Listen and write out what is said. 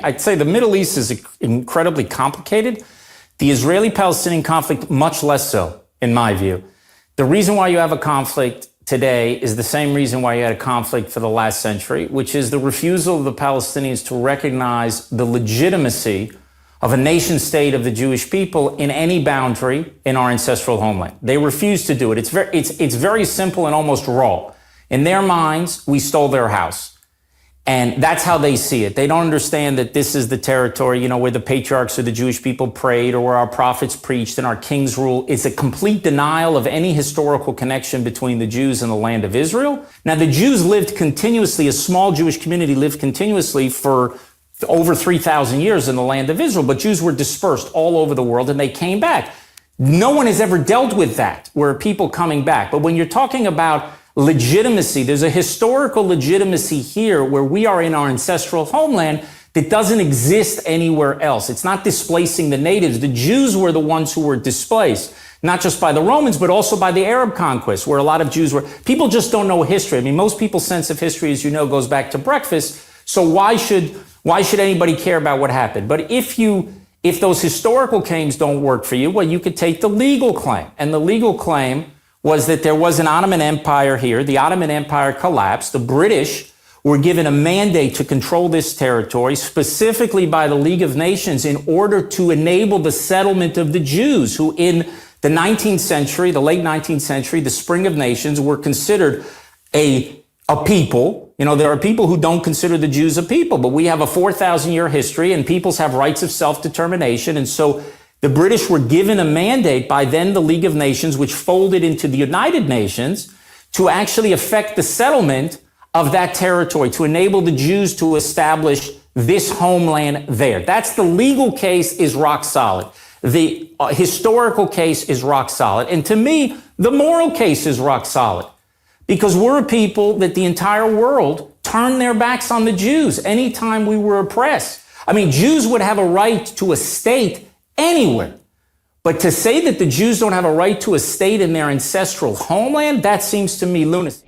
I'd say the Middle East is incredibly complicated. The Israeli-Palestinian conflict, much less so, in my view. The reason why you have a conflict today is the same reason why you had a conflict for the last century, which is the refusal of the Palestinians to recognize the legitimacy of a nation state of the Jewish people in any boundary in our ancestral homeland. They refuse to do it. It's very simple and almost raw. In their minds, we stole their house. And that's how they see it. They don't understand that this is the territory, you know, where the patriarchs of the Jewish people prayed or where our prophets preached and our kings ruled. It's a complete denial of any historical connection between the Jews and the land of Israel. Now, the Jews lived continuously, a small Jewish community lived continuously for over 3,000 years in the land of Israel, but Jews were dispersed all over the world and they came back. No one has ever dealt with that, where people coming back. But when you're talking about legitimacy, there's a historical legitimacy here where we are in our ancestral homeland that doesn't exist anywhere else. It's not displacing the natives. The Jews were the ones who were displaced, not just by the Romans, but also by the Arab conquest, where a lot of Jews were. People just don't know history. I mean, most people's sense of history, as you know, goes back to breakfast. So why should anybody care about what happened? But if those historical claims don't work for you, well, you could take the legal claim. And the legal claim was that there was an Ottoman Empire here. The Ottoman Empire collapsed. The British were given a mandate to control this territory, specifically by the League of Nations, in order to enable the settlement of the Jews, who in the 19th century, the late 19th century, the Spring of Nations, were considered a people. You know, there are people who don't consider the Jews a people, but we have a 4,000-year history and peoples have rights of self-determination. And so the British were given a mandate by then the League of Nations, which folded into the United Nations, to actually affect the settlement of that territory, to enable the Jews to establish this homeland there. That's the legal case is rock solid. The historical case is rock solid. And to me, the moral case is rock solid, because we're a people that the entire world turned their backs on the Jews anytime we were oppressed. I mean, Jews would have a right to a state anywhere. But to say that the Jews don't have a right to a state in their ancestral homeland, that seems to me lunacy.